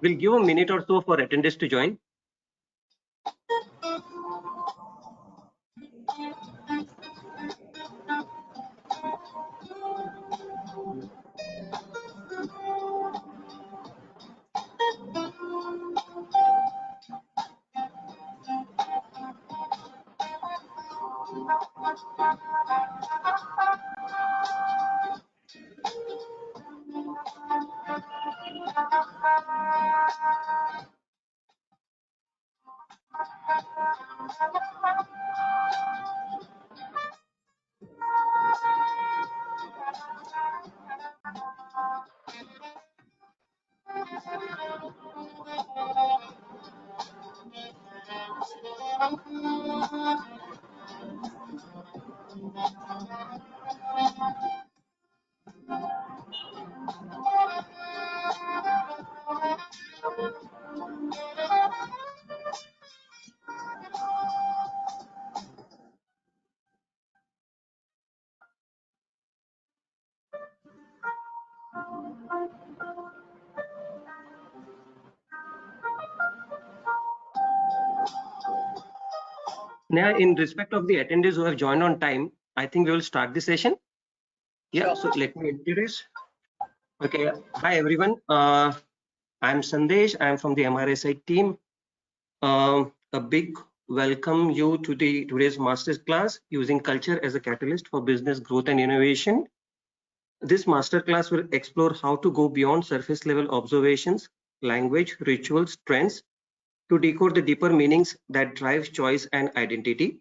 We'll give a minute or so for attendees to join. Now, in respect of the attendees who have joined on time, I think we will start the session. Yeah, so let me introduce. Okay, hi everyone. I'm Sandesh. I'm from the MRSI team. A big welcome you to today's masterclass using culture as a catalyst for business growth and innovation. This masterclass will explore how to go beyond surface level observations, language, rituals, trends to decode the deeper meanings that drive choice and identity.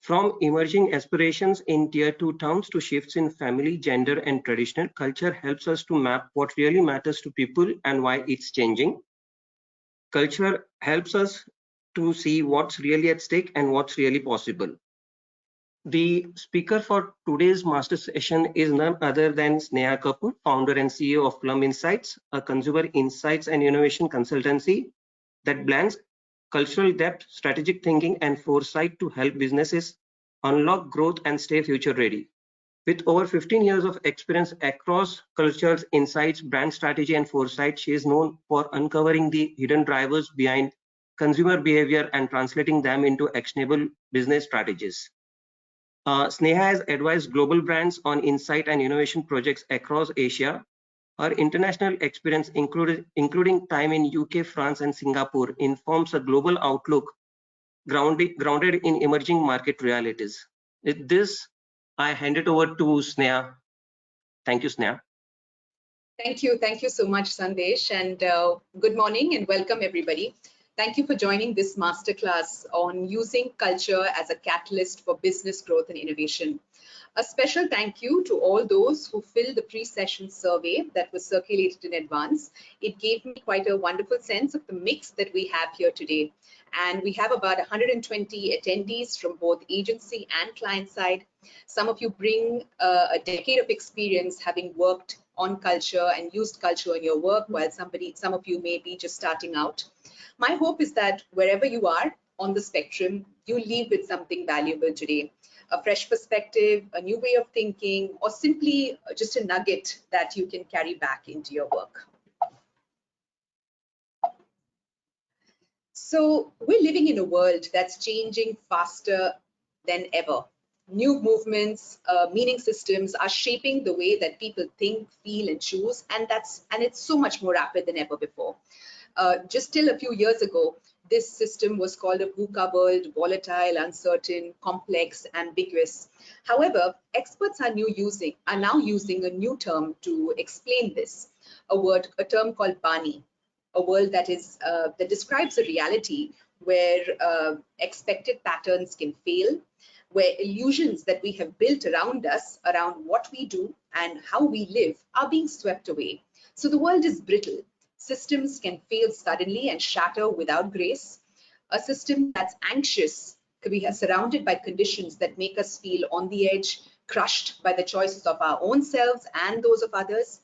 From emerging aspirations in tier 2 towns to shifts in family, gender, and traditional culture helps us to map what really matters to people and why it's changing. Culture helps us to see what's really at stake and what's really possible. The speaker for today's master session is none other than Sneha Kapoor, founder and CEO of Plum Insights, a consumer insights and innovation consultancy that blends cultural depth, strategic thinking, and foresight to help businesses unlock growth and stay future ready. With over 15 years of experience across cultures, insights, brand strategy, and foresight, she is known for uncovering the hidden drivers behind consumer behavior and translating them into actionable business strategies. Sneha has advised global brands on insight and innovation projects across Asia. Her international experience, including time in UK, France, and Singapore, informs a global outlook grounded in emerging market realities. With this, I hand it over to Sneha. Thank you, Sneha. Thank you so much, Sandesh, and good morning and welcome everybody. Thank you for joining this masterclass on using culture as a catalyst for business growth and innovation. A special thank you to all those who filled the pre-session survey that was circulated in advance. It gave me quite a wonderful sense of the mix that we have here today. And we have about 120 attendees from both agency and client side. Some of you bring a decade of experience having worked on culture and used culture in your work, while some of you may be just starting out. My hope is that wherever you are on the spectrum, you leave with something valuable today. A fresh perspective, a new way of thinking, or simply just a nugget that you can carry back into your work. So we're living in a world that's changing faster than ever. New movements, meaning systems are shaping the way that people think, feel, and choose, and it's so much more rapid than ever before. Just till a few years ago, this system was called a VUCA world: volatile, uncertain, complex, ambiguous. However, experts are now using a new term to explain this, a term called Bani, a world that describes a reality where expected patterns can fail, where illusions that we have built around us, around what we do and how we live, are being swept away. So the world is brittle. Systems can fail suddenly and shatter without grace. A system that's anxious could be surrounded by conditions that make us feel on the edge, crushed by the choices of our own selves and those of others.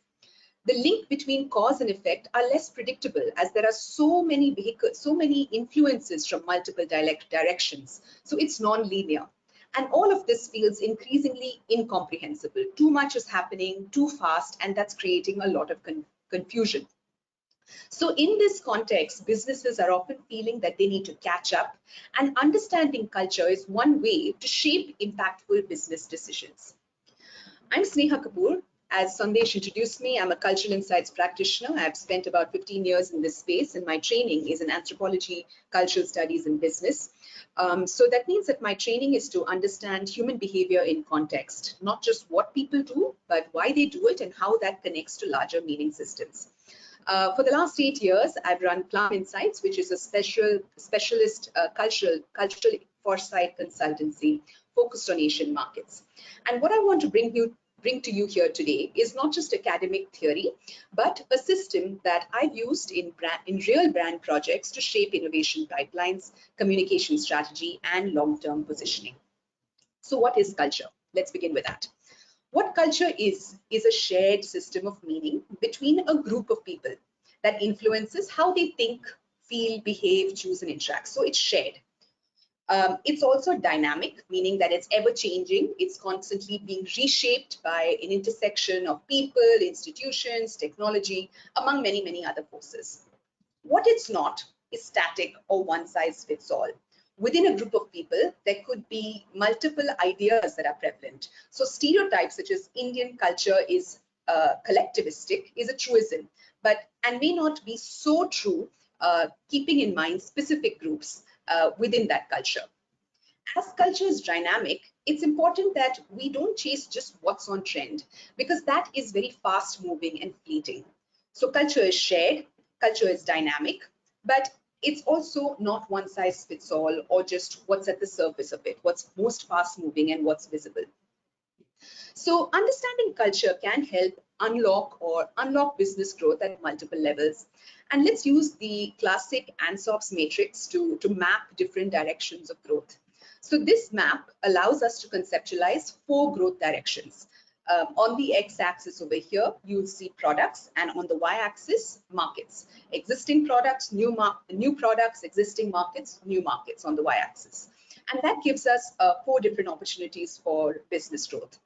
The link between cause and effect are less predictable as there are so many vehicles, so many influences from multiple directions. So it's non-linear. And all of this feels increasingly incomprehensible. Too much is happening too fast, and that's creating a lot of confusion. So in this context, businesses are often feeling that they need to catch up, and understanding culture is one way to shape impactful business decisions. I'm Sneha Kapoor. As Sandesh introduced me, I'm a cultural insights practitioner. I've spent about 15 years in this space, and my training is in anthropology, cultural studies, and business. So that means that my training is to understand human behavior in context, not just what people do, but why they do it and how that connects to larger meaning systems. For the last 8 years, I've run Plum Insights, which is a specialist cultural foresight consultancy focused on Asian markets. And what I want to bring to you here today is not just academic theory, but a system that I've used in real brand projects to shape innovation pipelines, communication strategy, and long-term positioning. So what is culture? Let's begin with that. What culture is a shared system of meaning between a group of people that influences how they think, feel, behave, choose, and interact. So it's shared. It's also dynamic, meaning that it's ever changing. It's constantly being reshaped by an intersection of people, institutions, technology, among many, many other forces. What it's not is static or one size fits all. Within a group of people, there could be multiple ideas that are prevalent. So stereotypes such as Indian culture is collectivistic is a truism, and may not be so true, keeping in mind specific groups within that culture. As culture is dynamic, it's important that we don't chase just what's on trend, because that is very fast moving and fleeting. So culture is shared, culture is dynamic, but it's also not one size fits all or just what's at the surface of it, what's most fast moving and what's visible. So understanding culture can help unlock business growth at multiple levels. And let's use the classic ANSOP's matrix to map different directions of growth. So this map allows us to conceptualize 4 growth directions. On the x-axis over here, you'll see products, and on the y-axis, markets. Existing products, new products, existing markets, new markets on the y-axis. And that gives us 4 different opportunities for business growth.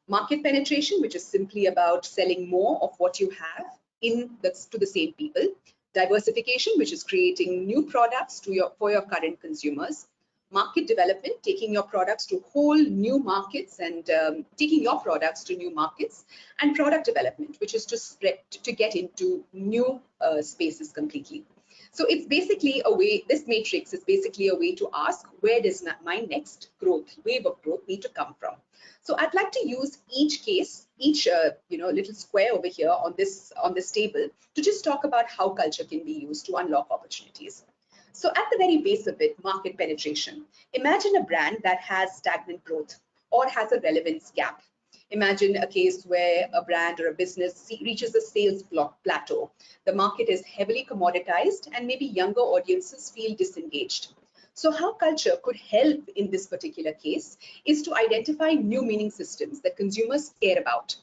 Market penetration, which is simply about selling more of what you have to the same people. Diversification, which is creating new products for your current consumers. Market development, taking your products to whole new markets and taking your products to new markets. And product development, which is to get into new spaces completely. So it's basically a way, this matrix is basically a way to ask, where does my next wave of growth need to come from? So I'd like to use each case, each little square over here on this table to just talk about how culture can be used to unlock opportunities. So at the very base of it, market penetration. Imagine a brand that has stagnant growth or has a relevance gap. Imagine a case where a brand or a business reaches a sales plateau. The market is heavily commoditized and maybe younger audiences feel disengaged. So how culture could help in this particular case is to identify new meaning systems that consumers care about.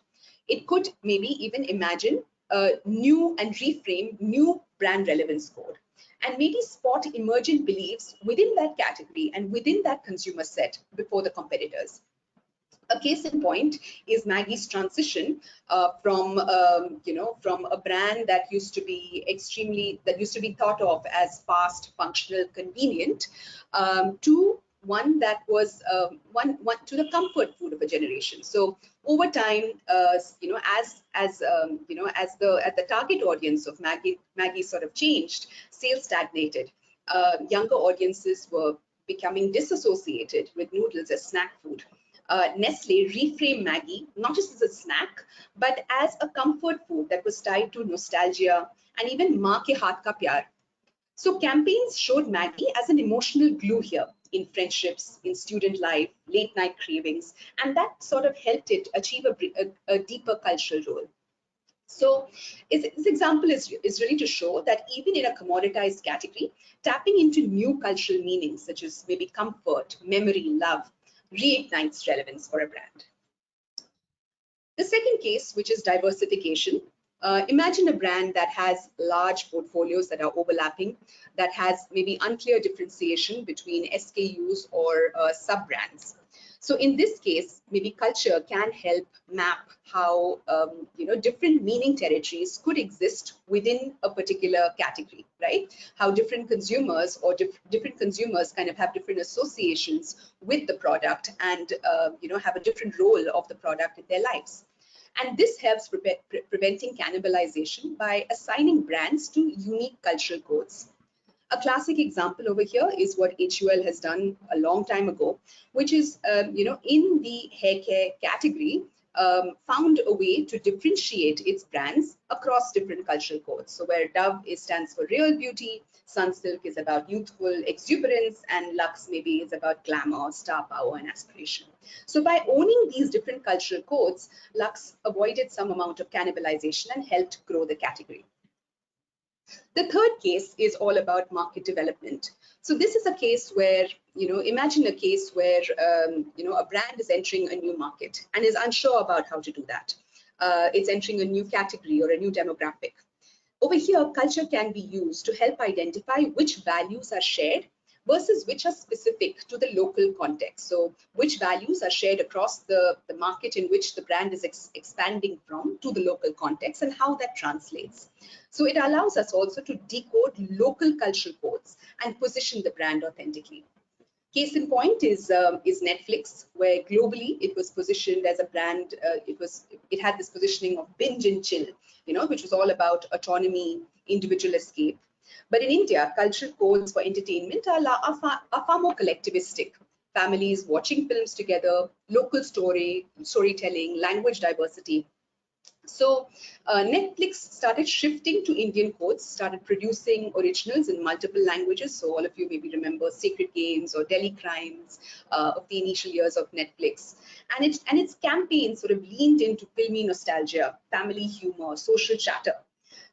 It could maybe even imagine a new and reframe new brand relevance code, and maybe spot emergent beliefs within that category and within that consumer set before the competitors. A case in point is Maggie's transition from a brand that used to be thought of as fast, functional, convenient, to one that was one to the comfort food of a generation. So over time, as the target audience of Maggie sort of changed, sales stagnated. Younger audiences were becoming disassociated with noodles as snack food. Nestle reframed Maggie not just as a snack, but as a comfort food that was tied to nostalgia and even maa ke haath ka pyar. So campaigns showed Maggie as an emotional glue here in friendships, in student life, late night cravings, and that sort of helped it achieve a deeper cultural role. So this example is really to show that even in a commoditized category, tapping into new cultural meanings such as maybe comfort, memory, love, reignites relevance for a brand. The second case, which is diversification. Imagine a brand that has large portfolios that are overlapping, that has maybe unclear differentiation between SKUs or sub-brands. So in this case, maybe culture can help map how different meaning territories could exist within a particular category, right? How different consumers or different consumers kind of have different associations with the product and have a different role of the product in their lives. And this helps preventing cannibalization by assigning brands to unique cultural codes. A classic example over here is what HUL has done a long time ago, which is, in the hair care category, found a way to differentiate its brands across different cultural codes. So where Dove stands for real beauty, Sunsilk is about youthful exuberance, and Lux maybe is about glamour, star power, and aspiration. So by owning these different cultural codes, Lux avoided some amount of cannibalization and helped grow the category. The third case is all about market development. So this is a case where, imagine a case where, a brand is entering a new market and is unsure about how to do that. It's entering a new category or a new demographic. Over here, culture can be used to help identify which values are shared versus which are specific to the local context. So which values are shared across the market in which the brand is expanding from to the local context, and how that translates. So it allows us also to decode local cultural codes and position the brand authentically. Case in point is Netflix, where globally it was positioned as a brand. It had this positioning of binge and chill, which was all about autonomy, individual escape. But in India, cultural codes for entertainment are far more collectivistic. Families watching films together, local storytelling, language diversity. So Netflix started shifting to Indian codes, started producing originals in multiple languages. So all of you maybe remember Sacred Games or Delhi Crimes of the initial years of Netflix. And its campaign sort of leaned into filmy nostalgia, family humor, social chatter.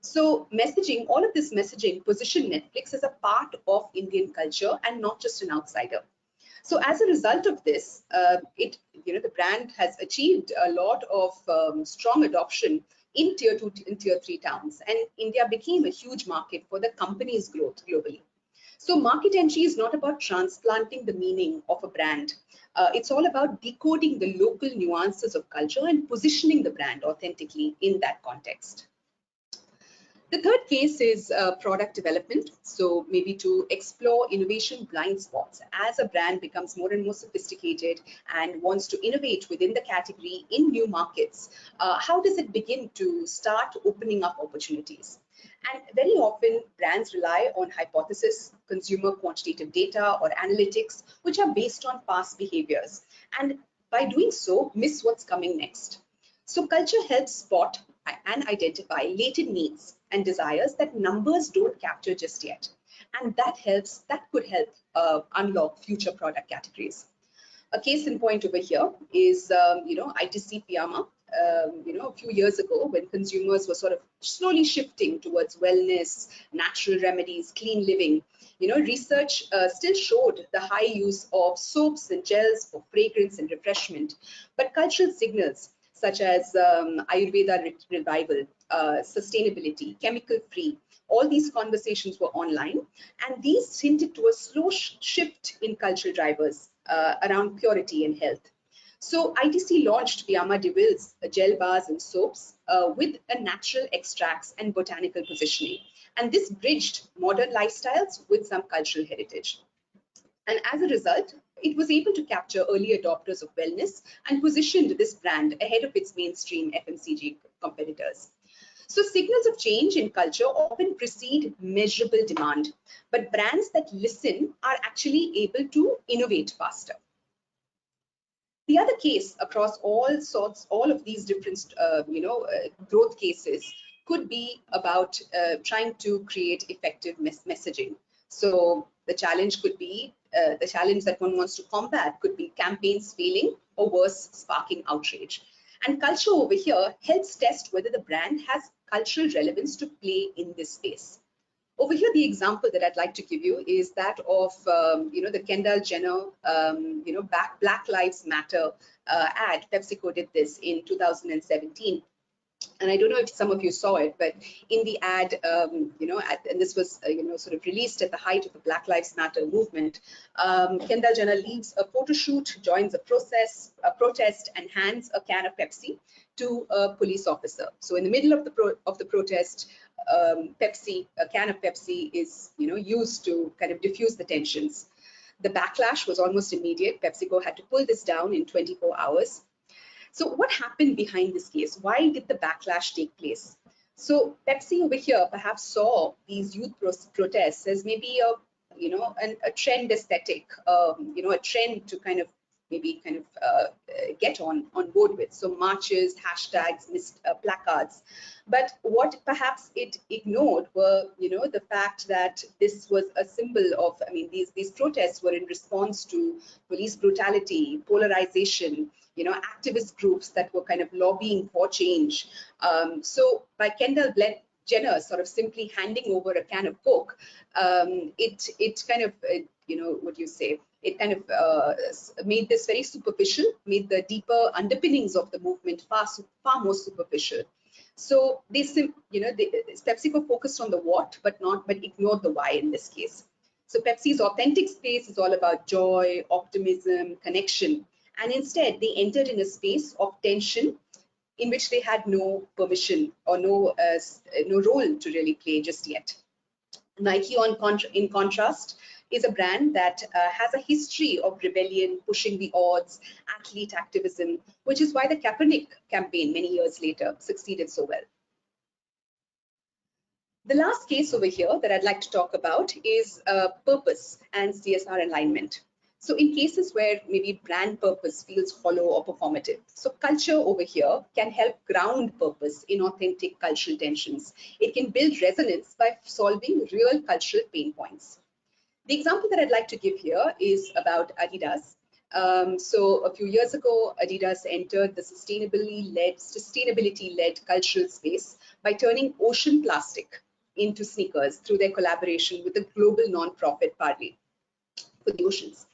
So messaging, all of this messaging positioned Netflix as a part of Indian culture and not just an outsider. So as a result of this, the brand has achieved a lot of strong adoption in tier 2 and tier 3 towns, and India became a huge market for the company's growth globally. So market entry is not about transplanting the meaning of a brand. It's all about decoding the local nuances of culture and positioning the brand authentically in that context. The third case is product development. So maybe to explore innovation blind spots as a brand becomes more and more sophisticated and wants to innovate within the category in new markets. How does it begin to start opening up opportunities? And very often brands rely on hypothesis, consumer quantitative data, or analytics, which are based on past behaviors. And by doing so, miss what's coming next. So culture helps spot and identify latent needs and desires that numbers don't capture just yet. And that could help unlock future product categories. A case in point over here is, ITC Piyama. A few years ago, when consumers were sort of slowly shifting towards wellness, natural remedies, clean living, research still showed the high use of soaps and gels for fragrance and refreshment, but cultural signals such as Ayurveda revival, sustainability, chemical-free. All these conversations were online, and these hinted to a slow shift in cultural drivers around purity and health. So ITC launched Piyama de Ville's gel bars and soaps with a natural extracts and botanical positioning. And this bridged modern lifestyles with some cultural heritage. And as a result, it was able to capture early adopters of wellness and positioned this brand ahead of its mainstream FMCG competitors. So signals of change in culture often precede measurable demand, but brands that listen are actually able to innovate faster. The other case across all of these different, growth cases could be about trying to create effective messaging. So the challenge could be, the challenge that one wants to combat could be campaigns failing or worse, sparking outrage. And culture over here helps test whether the brand has cultural relevance to play in this space. Over here, the example that I'd like to give you is that of, the Kendall Jenner, Black Lives Matter ad. PepsiCo did this in 2017. And I don't know if some of you saw it, but in the ad, and this was, sort of released at the height of the Black Lives Matter movement, Kendall Jenner leaves a photo shoot, joins a protest, and hands a can of Pepsi to a police officer. So in the middle of the protest, a can of Pepsi is, used to kind of diffuse the tensions. The backlash was almost immediate. PepsiCo had to pull this down in 24 hours. So what happened behind this case? Why did the backlash take place? So Pepsi over here perhaps saw these youth protests as maybe a trend aesthetic, a trend to kind of get on board with. So marches, hashtags, placards. But what perhaps it ignored were, the fact that this was a symbol of, these protests were in response to police brutality, polarization, activist groups that were kind of lobbying for change. So by Kendall Jenner sort of simply handing over a can of Coke, it kind of, what do you say? It kind of made this very superficial, made the deeper underpinnings of the movement far more superficial. So PepsiCo focused on the what, but ignored the why in this case. So Pepsi's authentic space is all about joy, optimism, connection. And instead, they entered in a space of tension in which they had no permission or no role to really play just yet. Nike, in contrast, is a brand that has a history of rebellion, pushing the odds, athlete activism, which is why the Kaepernick campaign many years later succeeded so well. The last case over here that I'd like to talk about is purpose and CSR alignment. So in cases where maybe brand purpose feels hollow or performative, so culture over here can help ground purpose in authentic cultural tensions. It can build resonance by solving real cultural pain points. The example that I'd like to give here is about Adidas. So a few years ago, Adidas entered the sustainability-led cultural space by turning ocean plastic into sneakers through their collaboration with the global non-profit Parley for the oceans.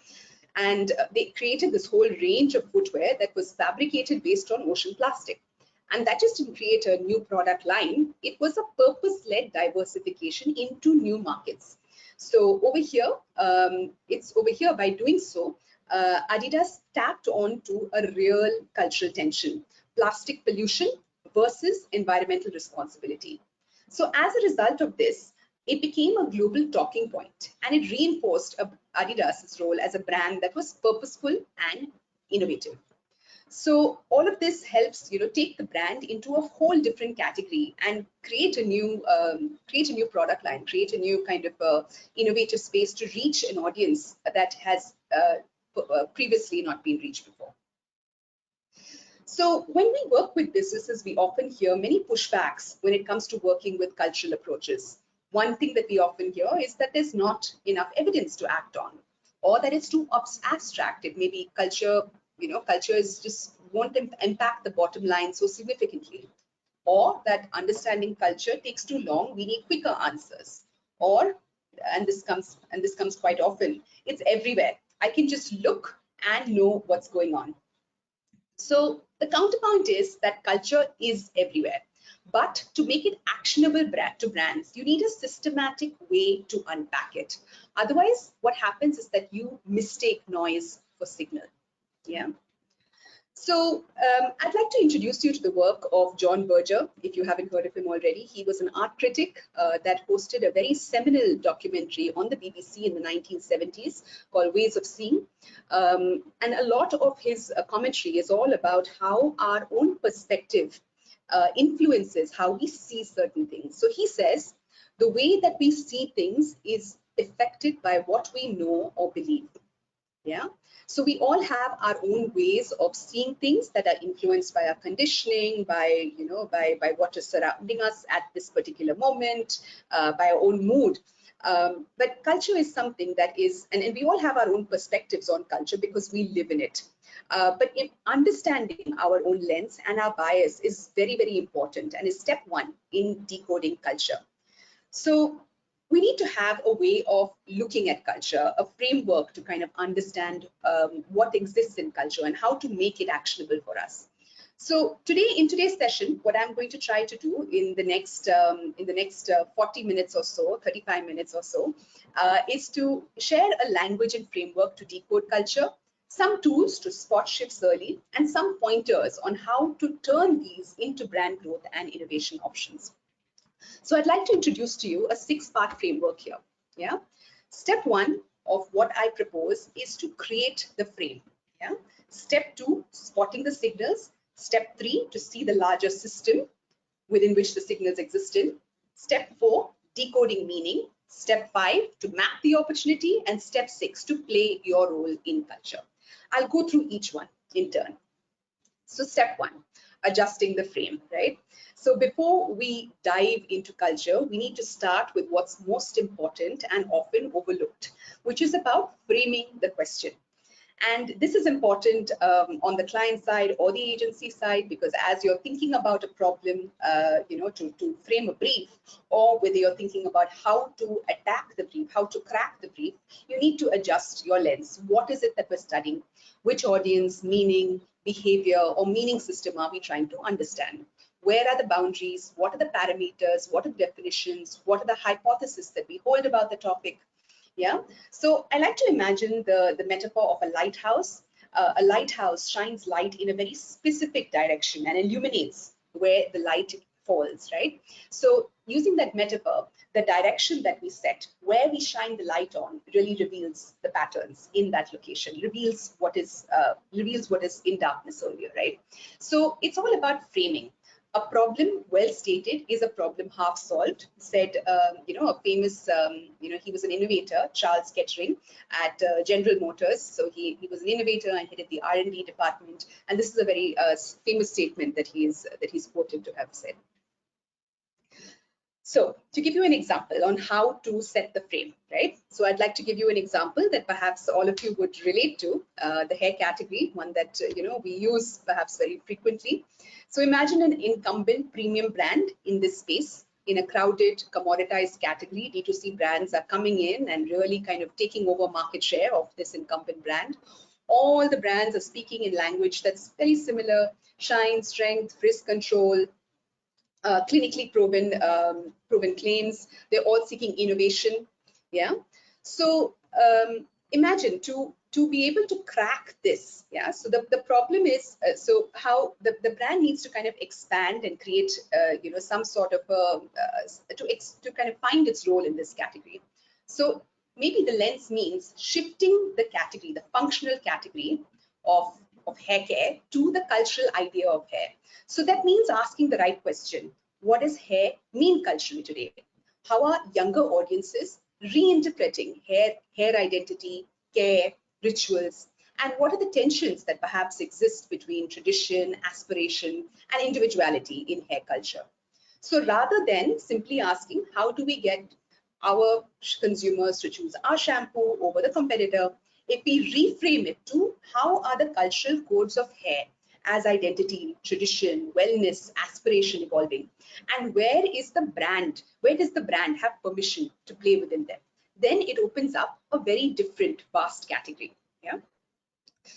And they created this whole range of footwear that was fabricated based on ocean plastic. And that just didn't create a new product line. It was a purpose-led diversification into new markets. So over here, by doing so, Adidas tapped onto a real cultural tension: plastic pollution versus environmental responsibility. So as a result of this, it became a global talking point, and it reinforced Adidas's role as a brand that was purposeful and innovative. So all of this helps, take the brand into a whole different category and create a new product line, create a new kind of innovative space to reach an audience that has previously not been reached before. So when we work with businesses, we often hear many pushbacks when it comes to working with cultural approaches. One thing that we often hear is that there's not enough evidence to act on, or that it's too abstract. It may be culture is just won't impact the bottom line so significantly, or that understanding culture takes too long. We need quicker answers, or, and this comes quite often, it's everywhere. I can just look and know what's going on. So the counterpoint is that culture is everywhere. But to make it actionable to brands, you need a systematic way to unpack it. Otherwise, what happens is that you mistake noise for signal. Yeah. So I'd like to introduce you to the work of John Berger, if you haven't heard of him already. He was an art critic that hosted a very seminal documentary on the BBC in the 1970s called Ways of Seeing. And a lot of his commentary is all about how our own perspective influences how we see certain things. So he says, the way that we see things is affected by what we know or believe. Yeah. So we all have our own ways of seeing things that are influenced by our conditioning, by what is surrounding us at this particular moment, by our own mood. But culture is something that is, and we all have our own perspectives on culture because we live in it. But in understanding our own lens and our bias is very, very important, and is step one in decoding culture. So we need to have a way of looking at culture, a framework to kind of understand what exists in culture and how to make it actionable for us. So today, in today's session, what I'm going to try to do in the next 40 minutes or so, 35 minutes or so, is to share a language and framework to decode culture, some tools to spot shifts early, and some pointers on how to turn these into brand growth and innovation options. So I'd like to introduce to you a 6-part framework here. Yeah. Step 1 of what I propose is to create the frame. Yeah. Step 2, spotting the signals. Step 3, to see the larger system within which the signals exist in. Step 4, decoding meaning. Step 5, to map the opportunity. And step 6, to play your role in culture. I'll go through each one in turn. So step 1, adjusting the frame, right? So before we dive into culture, we need to start with what's most important and often overlooked, which is about framing the question. And this is important on the client side or the agency side, because as you're thinking about a problem, to frame a brief, or whether you're thinking about how to attack the brief, how to crack the brief, you need to adjust your lens. What is it that we're studying? Which audience, meaning, behavior, or meaning system are we trying to understand? Where are the boundaries? What are the parameters? What are the definitions? What are the hypotheses that we hold about the topic? Yeah. So I like to imagine the metaphor of a lighthouse. A lighthouse shines light in a very specific direction and illuminates where the light falls, right? So using that metaphor, the direction that we set, where we shine the light on, really reveals the patterns in that location, reveals what is in darkness earlier, right? So it's all about framing. A problem well stated is a problem half solved, said a famous he was an innovator, Charles Kettering, at General Motors. So he was an innovator and headed the R&D department, and this is a very famous statement that he's quoted to have said. So to give you an example on how to set the frame, right? So I'd like to give you an example that perhaps all of you would relate to, the hair category, one that we use perhaps very frequently. So imagine an incumbent premium brand in this space. In a crowded, commoditized category, D2C brands are coming in and really kind of taking over market share of this incumbent brand. All the brands are speaking in language that's very similar: shine, strength, risk control, clinically proven claims. They're all seeking innovation. Yeah. So imagine to be able to crack this. Yeah. So the problem is, so how the brand needs to kind of expand and create some sort of to kind of find its role in this category. So maybe the lens means shifting the category, the functional category of hair care, to the cultural idea of hair. So that means asking the right question. What does hair mean culturally today? How are younger audiences reinterpreting hair identity, care, rituals, and what are the tensions that perhaps exist between tradition, aspiration, and individuality in hair culture? So rather than simply asking, how do we get our consumers to choose our shampoo over the competitor, if we reframe it to how are the cultural codes of hair as identity, tradition, wellness, aspiration evolving, and where does the brand have permission to play within them, then it opens up a very different, vast category. Yeah.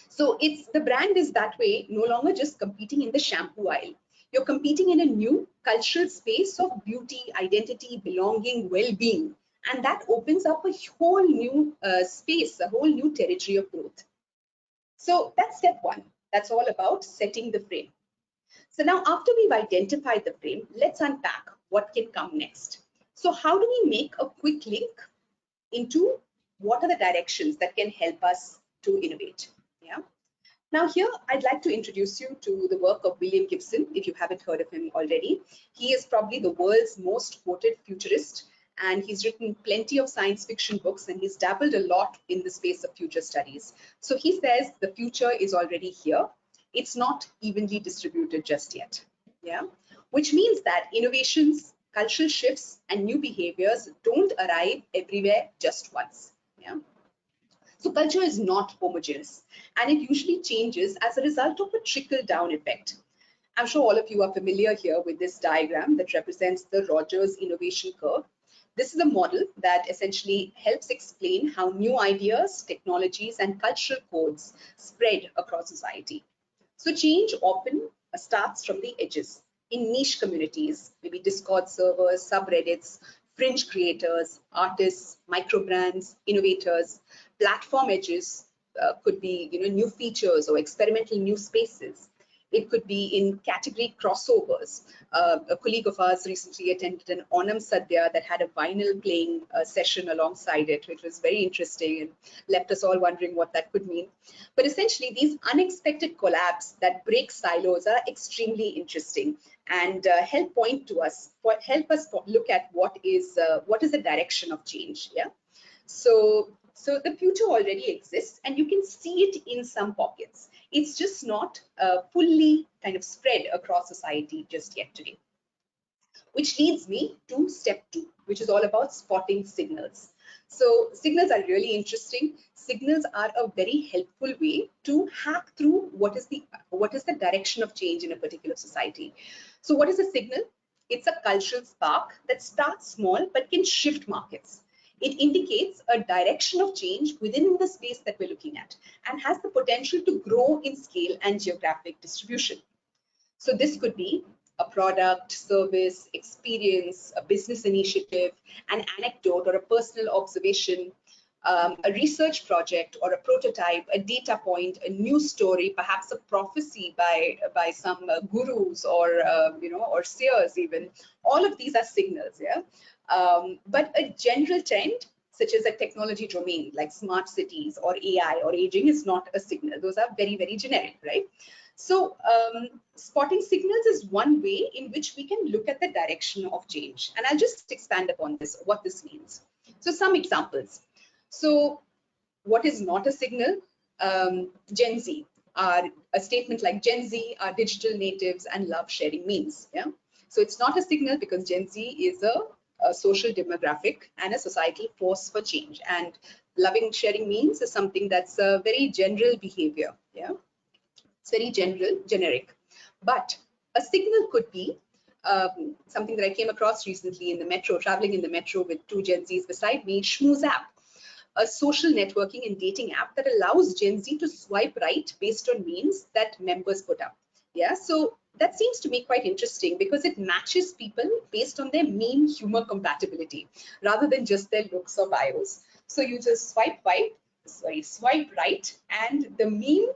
So the brand is that way no longer just competing in the shampoo aisle. You're competing in a new cultural space of beauty, identity, belonging, well-being, and that opens up a whole new space, a whole new territory of growth. So that's step 1. That's all about setting the frame. So now, after we've identified the frame, let's unpack what can come next. So how do we make a quick link into what are the directions that can help us to innovate? Yeah. Now here, I'd like to introduce you to the work of William Gibson, if you haven't heard of him already. He is probably the world's most quoted futurist, and he's written plenty of science fiction books, and he's dabbled a lot in the space of future studies. So he says the future is already here. It's not evenly distributed just yet. Yeah, which means that innovations, cultural shifts, and new behaviors don't arrive everywhere just once. Yeah. So culture is not homogeneous, and it usually changes as a result of a trickle-down effect. I'm sure all of you are familiar here with this diagram that represents the Rogers innovation curve. This is a model that essentially helps explain how new ideas, technologies, and cultural codes spread across society. So change often starts from the edges. In niche communities, maybe Discord servers, subreddits, fringe creators, artists, micro brands, innovators, platform edges could be, new features or experimental new spaces. It could be in category crossovers. A colleague of ours recently attended an Onam Sadhya that had a vinyl playing session alongside it, which was very interesting and left us all wondering what that could mean. But essentially, these unexpected collabs that break silos are extremely interesting and help us look at what is the direction of change. Yeah. So the future already exists, and you can see it in some pockets. It's just not fully kind of spread across society just yet today. Which leads me to step 2, which is all about spotting signals. So signals are really interesting. Signals are a very helpful way to hack through what is the direction of change in a particular society. So what is a signal? It's a cultural spark that starts small but can shift markets. It indicates a direction of change within the space that we're looking at and has the potential to grow in scale and geographic distribution. So this could be a product, service, experience, a business initiative, an anecdote or a personal observation, a research project or a prototype, a data point, a news story, perhaps a prophecy by some gurus or seers even. All of these are signals, yeah. But a general trend, such as a technology domain like smart cities or AI or aging, is not a signal. Those are very, very generic, right? So spotting signals is one way in which we can look at the direction of change. And I'll just expand upon this, what this means. So some examples. So what is not a signal? Gen Z. A statement like Gen Z are digital natives and love sharing memes. Yeah. So it's not a signal because Gen Z is a social demographic and a societal force for change. And loving sharing memes is something that's a very general behavior. Yeah. It's very general, generic. But a signal could be something that I came across recently in the metro, traveling in the metro with 2 Gen Zs beside me, Schmooze app, a social networking and dating app that allows Gen Z to swipe right based on memes that members put up. Yeah, so that seems to me quite interesting because it matches people based on their meme humor compatibility rather than just their looks or bios. So you just swipe right, and the meme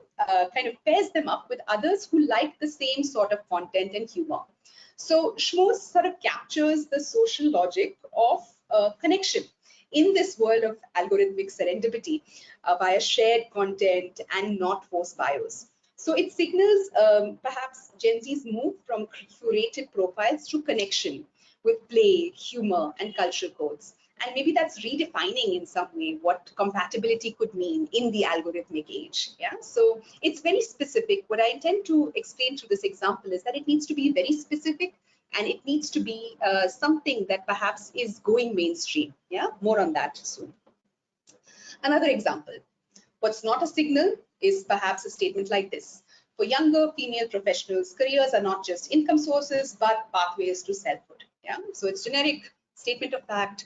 kind of pairs them up with others who like the same sort of content and humor. So Schmooze sort of captures the social logic of connection in this world of algorithmic serendipity via shared content and not forced bios. So it signals perhaps Gen Z's move from curated profiles to connection with play, humor, and cultural codes. And maybe that's redefining in some way what compatibility could mean in the algorithmic age. Yeah, so it's very specific. What I intend to explain through this example is that it needs to be very specific and it needs to be something that perhaps is going mainstream. Yeah, more on that soon. Another example, what's not a signal is perhaps a statement like this. For younger female professionals, careers are not just income sources, but pathways to selfhood. Yeah, so it's generic statement of fact,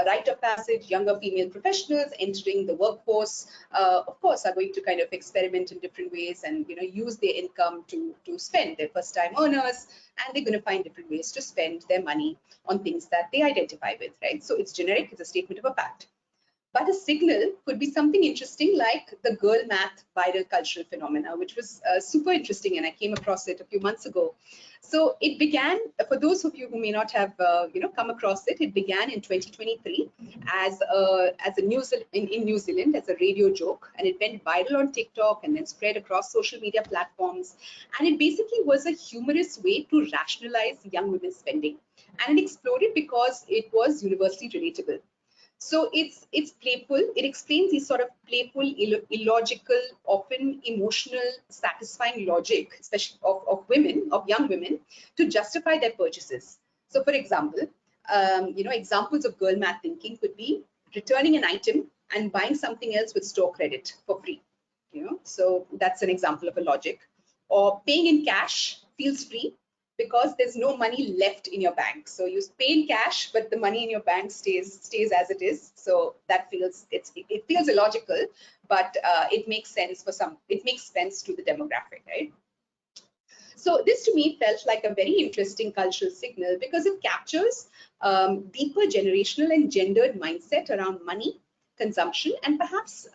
rite of passage. Younger female professionals entering the workforce, of course, are going to kind of experiment in different ways and use their income to spend. They're first-time earners, and they're going to find different ways to spend their money on things that they identify with, right? So it's generic. It's a statement of a fact. But a signal could be something interesting like the girl math viral cultural phenomena, which was super interesting, and I came across it a few months ago. So it began, for those of you who may not have come across it, it began in 2023 as a in New Zealand as a radio joke, and it went viral on TikTok and then spread across social media platforms. And it basically was a humorous way to rationalize young women's spending, and it exploded because it was universally relatable. So it's playful. It explains these sort of playful, illogical, often emotional, satisfying logic, especially of young women, to justify their purchases. So, for example, examples of girl math thinking could be returning an item and buying something else with store credit for free. So that's an example of a logic. Or paying in cash feels free because there's no money left in your bank. So you pay in cash, but the money in your bank stays as it is. So that it feels illogical, but it makes sense for some. It makes sense to the demographic, right? So this to me felt like a very interesting cultural signal because it captures deeper generational and gendered mindset around money, consumption, and perhaps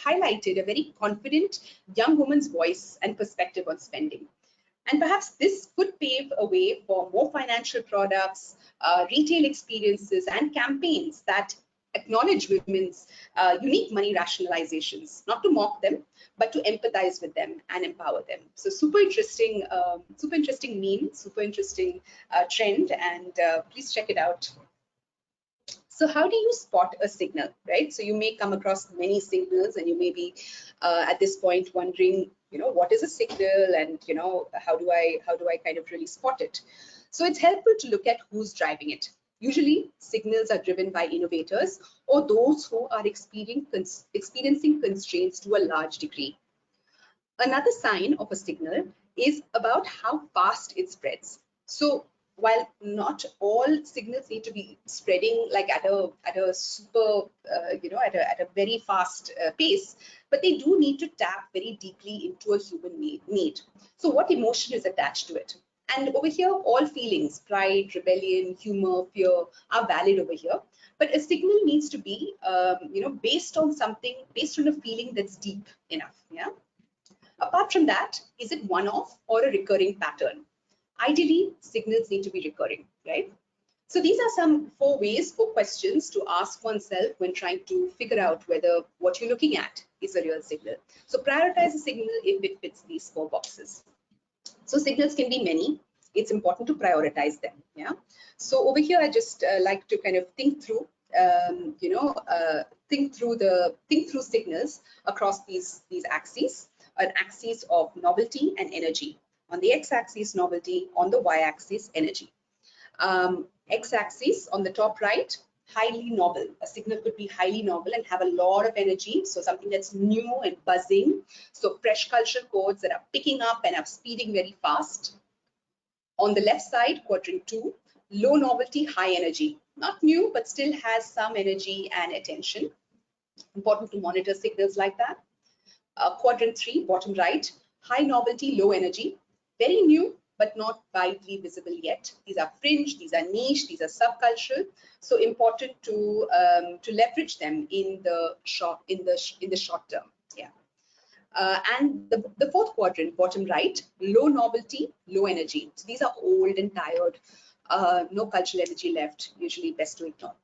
highlighted a very confident young woman's voice and perspective on spending. And perhaps this could pave a way for more financial products, retail experiences, and campaigns that acknowledge women's unique money rationalizations, not to mock them, but to empathize with them and empower them. So super interesting meme, super interesting trend, and please check it out. So how do you spot a signal, right? So you may come across many signals, and you may be at this point wondering, what is a signal, and how do I kind of really spot it? So it's helpful to look at who's driving it. Usually, signals are driven by innovators or those who are experiencing constraints to a large degree. Another sign of a signal is about how fast it spreads. So while not all signals need to be spreading like at a super at a very fast pace, but they do need to tap very deeply into a human need. So what emotion is attached to it? And over here, all feelings, pride, rebellion, humor, fear, are valid over here. But a signal needs to be based on a feeling that's deep enough. Yeah. Apart from that, is it one-off or a recurring pattern? Ideally, signals need to be recurring, right? So these are some 4 questions to ask oneself when trying to figure out whether what you're looking at is a real signal. So prioritize a signal if it fits these 4 boxes. So signals can be many. It's important to prioritize them. Yeah. So over here, I just like to kind of think through signals across these axes. An axis of novelty and energy. On the x-axis, novelty. On the y-axis, energy. X-axis on the top right, highly novel. A signal could be highly novel and have a lot of energy. So something that's new and buzzing. So fresh cultural codes that are picking up and are speeding very fast. On the left side, quadrant 2, low novelty, high energy. Not new, but still has some energy and attention. Important to monitor signals like that. Quadrant 3, bottom right, high novelty, low energy, very new, but not widely visible yet. These are fringe, these are niche, these are subcultural. So important to leverage them in the short term. Yeah. And the 4th quadrant, bottom right, low novelty, low energy. So these are old and tired, no cultural energy left, usually best to ignore.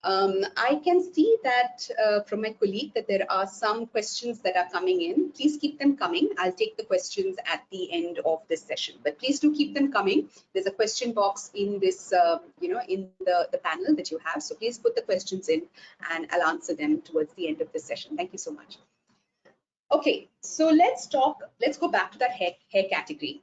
I can see that from my colleague that there are some questions that are coming in. Please keep them coming. I'll take the questions at the end of this session, but please do keep them coming. There's a question box in this, in the panel that you have. So please put the questions in and I'll answer them towards the end of this session. Thank you so much. Okay, so let's go back to that hair category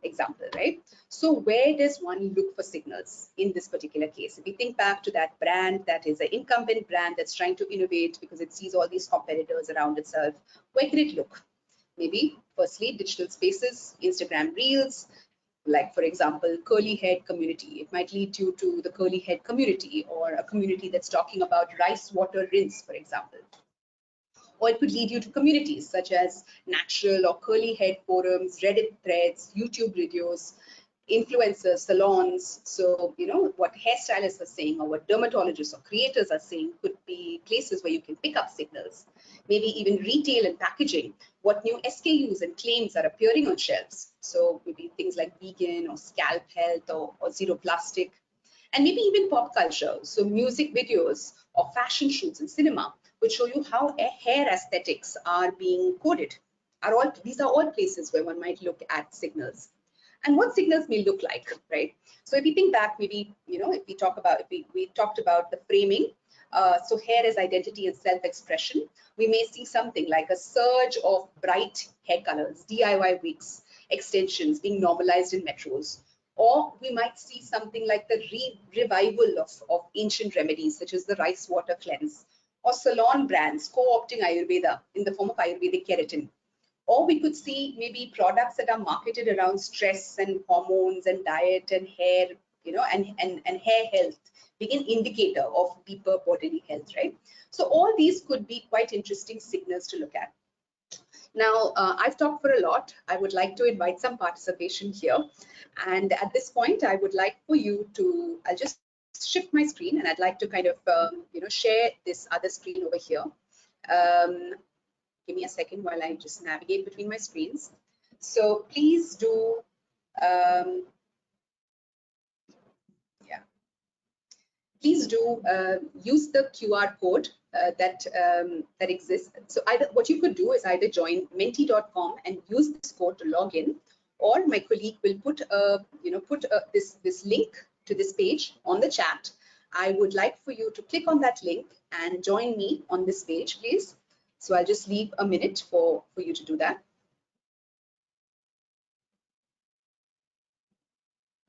example, right? So where does one look for signals in this particular case? If we think back to that brand that is an incumbent brand that's trying to innovate because it sees all these competitors around itself, where can it look? Maybe firstly, digital spaces, Instagram reels, like for example, curly head community. It might lead you to the curly head community or a community that's talking about rice water rinse, for example. Or it could lead you to communities such as natural or curly head forums, Reddit threads, YouTube videos, influencers, salons. So, what hairstylists are saying or what dermatologists or creators are saying could be places where you can pick up signals. Maybe even retail and packaging, what new SKUs and claims are appearing on shelves. So maybe things like vegan or scalp health or zero plastic. And maybe even pop culture, so music videos or fashion shoots in cinema, which show you how hair aesthetics are being coded. These are all places where one might look at signals. And what signals may look like, right? So if you think back, maybe, if we talked about the framing, so hair as identity and self-expression, we may see something like a surge of bright hair colors, DIY wigs, extensions being normalized in metros. Or we might see something like the revival of ancient remedies, such as the rice water cleanse, or salon brands co-opting Ayurveda in the form of Ayurvedic keratin. Or we could see maybe products that are marketed around stress and hormones and diet and hair, and hair health being an indicator of deeper bodily health, right? So all these could be quite interesting signals to look at. Now, I've talked for a lot. I would like to invite some participation here. And at this point, I would like for you to, I'll just shift my screen and I'd like to kind of, share this other screen over here. Give me a second while I just navigate between my screens. So please do, please do use the QR code that exists. So either what you could do is either join menti.com and use this code to log in, or my colleague will put this link to this page on the chat. I would like for you to click on that link and join me on this page, please. So I'll just leave a minute for you to do that.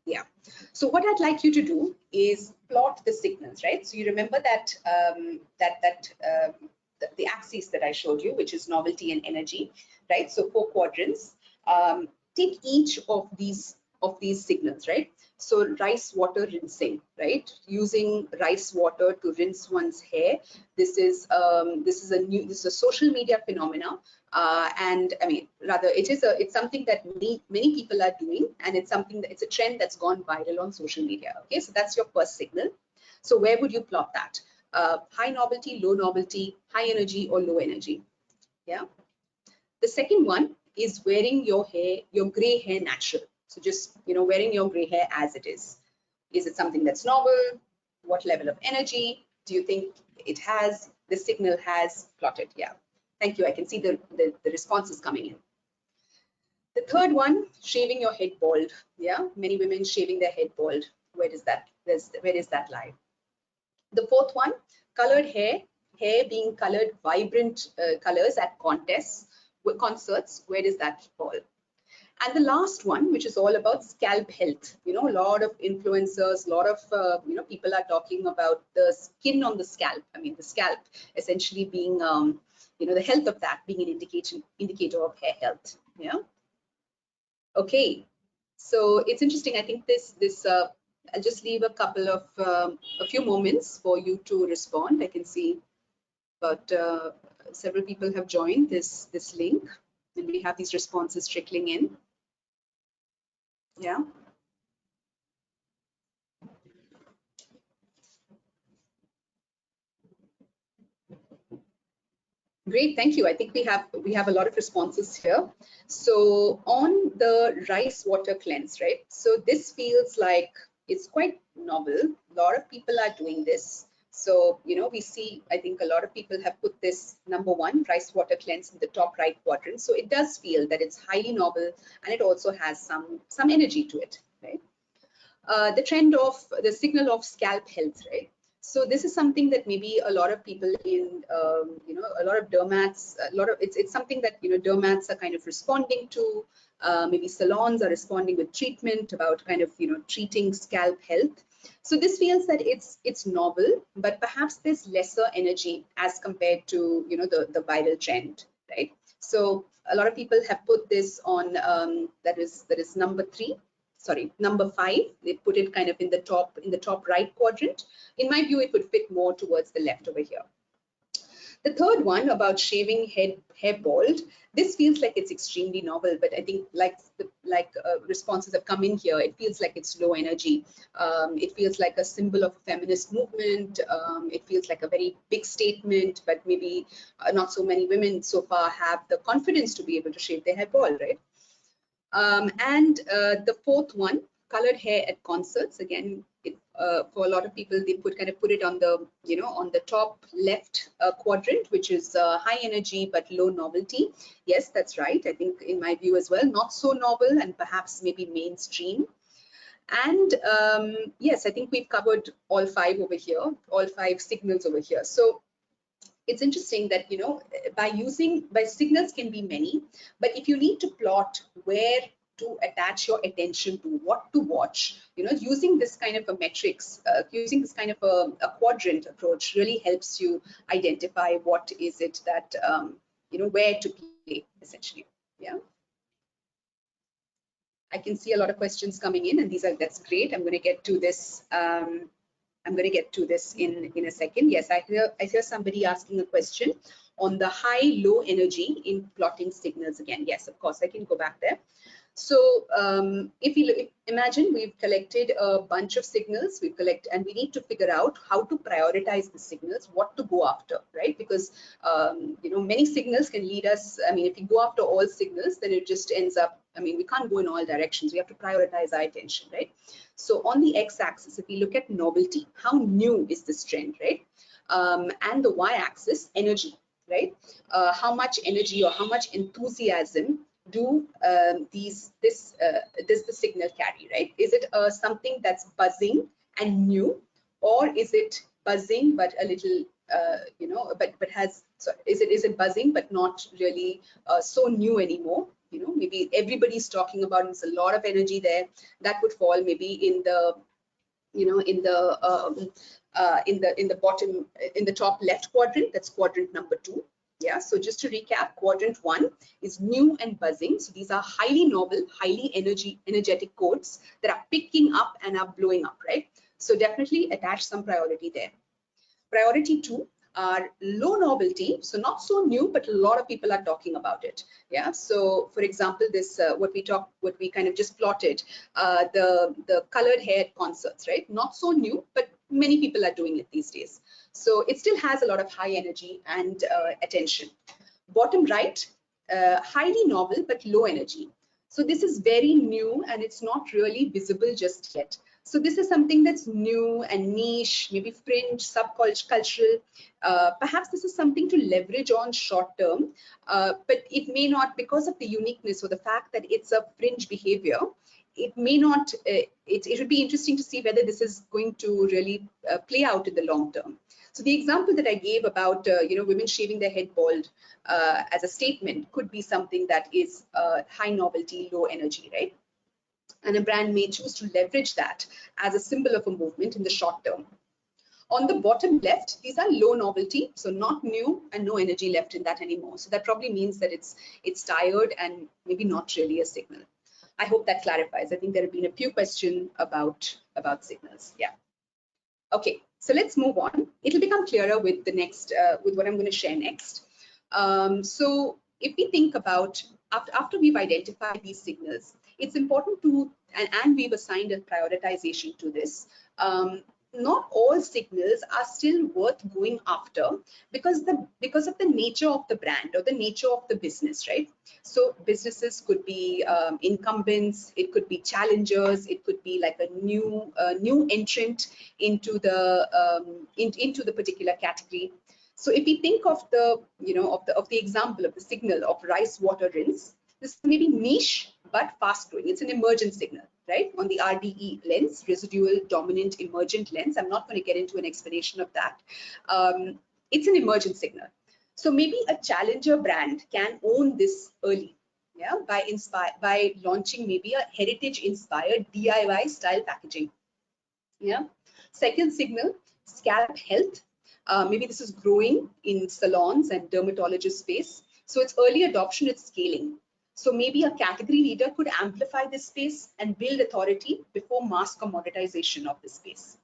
Yeah. So what I'd like you to do is plot the signals, right? So you remember that the axis that I showed you, which is novelty and energy, right? So 4 quadrants. Take each of these signals, right? So rice water rinsing, right? Using rice water to rinse one's hair. This is a social media phenomena, and I mean, rather, it's something that many people are doing, and it's a trend that's gone viral on social media. Okay, so that's your first signal. So where would you plot that? High novelty, low novelty, high energy, or low energy? Yeah. The second one is wearing your gray hair natural. So just, wearing your gray hair as it is. Is it something that's novel? What level of energy do you think it has? The signal has plotted. Yeah. Thank you. I can see the responses coming in. The third one, shaving your head bald. Yeah. Many women shaving their head bald. Where does that lie? The fourth one, colored hair being colored vibrant colors at concerts. Where does that fall? And the last one, which is all about scalp health. A lot of influencers, a lot of people are talking about the skin on the scalp. I mean, the scalp essentially being the health of that being an indicator of hair health. Yeah. Okay. So it's interesting. I think this I'll just leave a few moments for you to respond. I can see about several people have joined this link, and we have these responses trickling in. Yeah. Great, thank you. I think we have a lot of responses here. So on the rice water cleanse, right? So this feels like it's quite novel. A lot of people are doing this. So, we see, I think a lot of people have put this number 1, rice water cleanse, in the top right quadrant. So it does feel that it's highly novel, and it also has some energy to it, right? The signal of scalp health, right? So this is something that maybe a lot of people in, a lot of dermats, it's something that, dermats are kind of responding to. Maybe salons are responding with treatment about kind of, treating scalp health. So this feels that it's novel, but perhaps there's lesser energy as compared to, the viral trend, right? So a lot of people have put this on, that is number 5. They put it kind of in the top right quadrant. In my view, it would fit more towards the left over here. The third one about shaving hair bald, this feels like it's extremely novel, but I think like responses have come in here, it feels like it's low energy. It feels like a symbol of a feminist movement. It feels like a very big statement, but maybe not so many women so far have the confidence to be able to shave their hair bald, right? And the fourth one, colored hair at concerts. Again, for a lot of people, they put it on the on the top left quadrant, which is high energy but low novelty. Yes, that's right. I think in my view as well, not so novel and perhaps maybe mainstream. And yes, I think we've covered all 5 over here, all 5 signals over here. So it's interesting that by signals can be many, but if you need to plot where to attach your attention to, what to watch, using this kind of a metrics, using this kind of a quadrant approach really helps you identify what is it that where to play essentially. Yeah. I can see a lot of questions coming in, and that's great. I'm going to get to this. I'm going to get to this in a second. Yes, I hear somebody asking a question. on the high-low energy in plotting signals again. Yes, of course, I can go back there. So if you imagine we've collected a bunch of signals, and we need to figure out how to prioritize the signals, what to go after, right? Because many signals can lead us. I mean, if you go after all signals, then it just ends up. I mean, we can't go in all directions. We have to prioritize our attention, right? So on the x-axis, if we look at novelty, how new is this trend, right? And the y-axis, energy, right? How much energy or how much enthusiasm do does the signal carry, right? Is it something that's buzzing and new, or is it buzzing but a little but has, so is it buzzing but not really so new anymore? Maybe everybody's talking about, there's a lot of energy there. That would fall maybe in the in the bottom, in the top left quadrant. That's quadrant number 2. Yeah, so just to recap, quadrant 1 is new and buzzing. So these are highly novel, highly energetic codes that are picking up and are blowing up, right? So definitely attach some priority there. Priority 2 are low novelty, so not so new, but a lot of people are talking about it. Yeah, so for example, this what we kind of just plotted, the colored hair concerts, right? Not so new, but many people are doing it these days. So it still has a lot of high energy and attention. Bottom right, highly novel but low energy. So this is very new and it's not really visible just yet. So this is something that's new and niche, maybe fringe, subcultural. Perhaps this is something to leverage on short term, but it may not, because of the uniqueness or the fact that it's a fringe behavior, it may not, it would be interesting to see whether this is going to really play out in the long term. So the example that I gave about women shaving their head bald as a statement could be something that is high novelty, low energy, right? And a brand may choose to leverage that as a symbol of a movement in the short term. On the bottom left, these are low novelty, so not new and no energy left in that anymore. So that probably means that it's tired and maybe not really a signal. I hope that clarifies. I think there have been a few questions about signals. Yeah. Okay, so let's move on. It'll become clearer with the next, with what I'm going to share next. So if we think about after we've identified these signals, it's important to, and we've assigned a prioritization to this. Not all signals are still worth going after because of the nature of the brand or the nature of the business, right? So businesses could be incumbents, it could be challengers, it could be like a new entrant into the particular category. So if we think of the of the example of the signal of rice water rinse, this may be niche but fast growing. It's an emergent signal, right? On the RDE lens, residual dominant emergent lens. I'm not going to get into an explanation of that. It's an emergent signal. So maybe a challenger brand can own this early, yeah, by launching maybe a heritage inspired DIY style packaging. Yeah. Second signal, scalp health. Maybe this is growing in salons and dermatologist space. So it's early adoption, it's scaling. So maybe a category leader could amplify this space and build authority before mass commoditization of this space.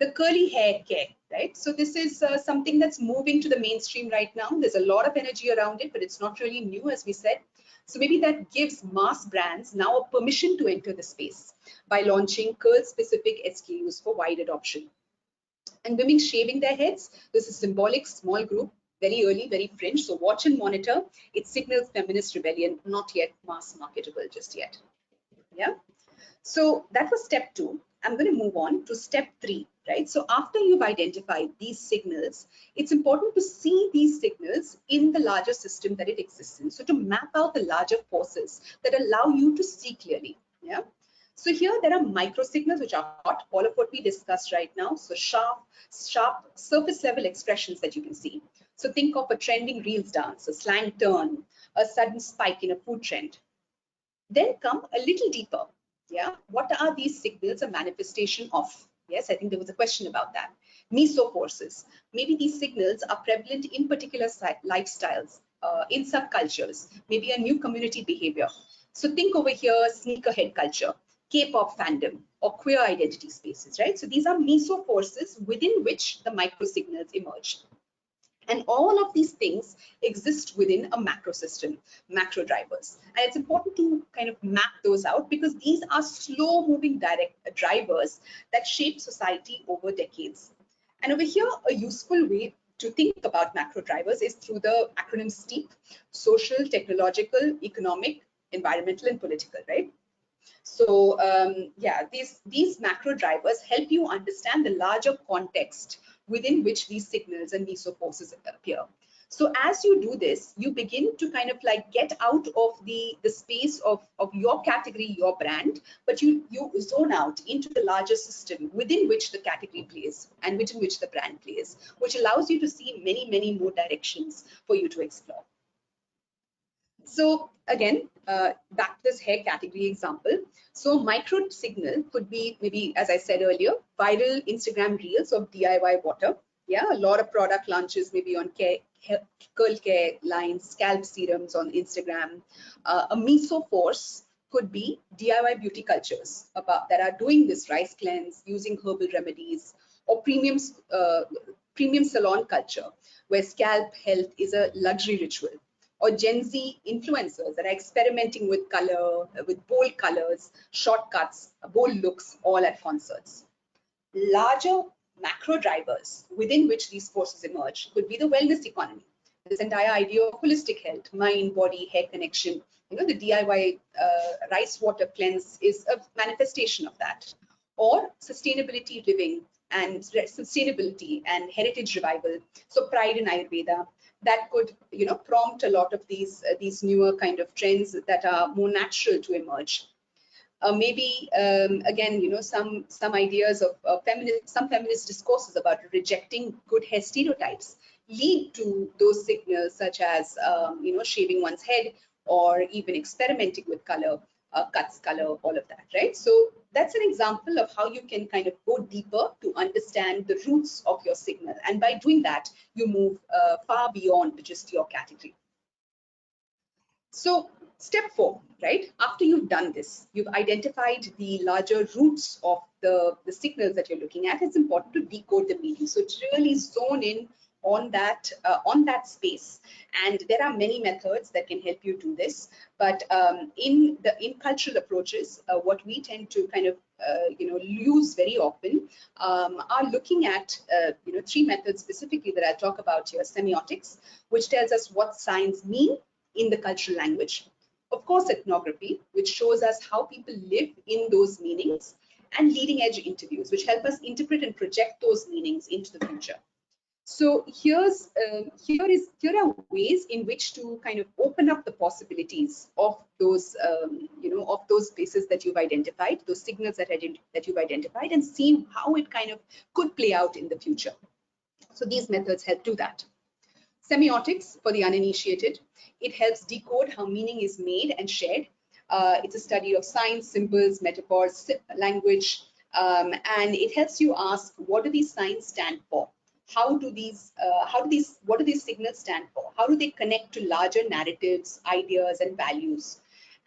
The curly hair care, right? So this is something that's moving to the mainstream right now. There's a lot of energy around it, but it's not really new, as we said. So maybe that gives mass brands now a permission to enter the space by launching curl-specific SKUs for wide adoption. And women shaving their heads, this is symbolic, small group, very early, very fringe. So watch and monitor. It signals feminist rebellion, not yet mass marketable just yet. Yeah. So that was step 2. I'm going to move on to step 3, right? So after you've identified these signals, it's important to see these signals in the larger system that it exists in. So to map out the larger forces that allow you to see clearly. Yeah. So here there are micro signals which are hot, all of what we discussed right now. So sharp surface level expressions that you can see. So think of a trending reels dance, a slang turn, a sudden spike in a food trend. Then come a little deeper. Yeah, what are these signals a manifestation of? Yes, I think there was a question about that. Meso forces. Maybe these signals are prevalent in particular lifestyles, in subcultures, maybe a new community behavior. So think over here, sneakerhead culture, K-pop fandom, or queer identity spaces, right? So these are meso forces within which the micro signals emerge. And all of these things exist within a macro system, macro drivers. And it's important to kind of map those out because these are slow moving direct drivers that shape society over decades. And over here, a useful way to think about macro drivers is through the acronym STEEP: social, technological, economic, environmental, and political, right? So yeah, these macro drivers help you understand the larger context within which these signals and these forces appear. So as you do this, you begin to kind of like get out of the space of your category, your brand, but you zone out into the larger system within which the category plays and within which the brand plays, which allows you to see many, many more directions for you to explore. So again, back to this hair category example. So micro signal could be maybe, as I said earlier, viral Instagram reels of DIY water. Yeah, a lot of product launches maybe on curl care lines, scalp serums on Instagram. A meso force could be DIY beauty cultures that are doing this rice cleanse using herbal remedies, or premium salon culture where scalp health is a luxury ritual, or Gen Z influencers that are experimenting with color, with bold colors, shortcuts, bold looks, all at concerts. Larger macro drivers within which these forces emerge could be the wellness economy. This entire idea of holistic health, mind, body, hair connection. You know, the DIY rice water cleanse is a manifestation of that. Or sustainability living and sustainability and heritage revival. So pride in Ayurveda, that could, you know, prompt a lot of these newer kind of trends that are more natural to emerge. Maybe again, you know, some ideas of some feminist discourses about rejecting good hair stereotypes lead to those signals, such as you know, shaving one's head, or even experimenting with color, cuts, color, all of that, right? So that's an example of how you can kind of go deeper to understand the roots of your signal, and by doing that, you move far beyond just your category. So step 4, right? After you've done this, you've identified the larger roots of the signals that you're looking at. It's important to decode the meaning. So to really zone in on that space. And there are many methods that can help you do this. But in cultural approaches, what we tend to kind of you know, use very often are looking at you know, 3 methods specifically that I'll talk about here. Semiotics, which tells us what signs mean in the cultural language. Of course, ethnography, which shows us how people live in those meanings, and leading edge interviews, which help us interpret and project those meanings into the future. So here are ways in which to kind of open up the possibilities of those you know, of those spaces that you've identified, those signals that you've identified, and see how it kind of could play out in the future. So these methods help do that. Semiotics, for the uninitiated, it helps decode how meaning is made and shared. It's a study of signs, symbols, metaphors, language, and it helps you ask, what do these signs stand for? What do these signals stand for? How do they connect to larger narratives, ideas, and values?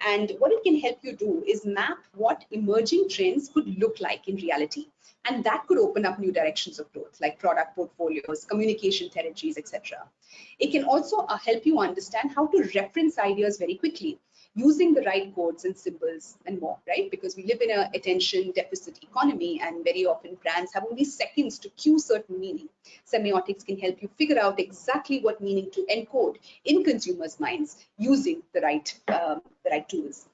And what it can help you do is map what emerging trends could look like in reality. And that could open up new directions of growth, like product portfolios, communication territories, etc. It can also help you understand how to reference ideas very quickly, using the right codes and symbols and more, right? Because we live in an attention deficit economy, and very often brands have only seconds to cue certain meaning. Semiotics can help you figure out exactly what meaning to encode in consumers' minds using the right tools.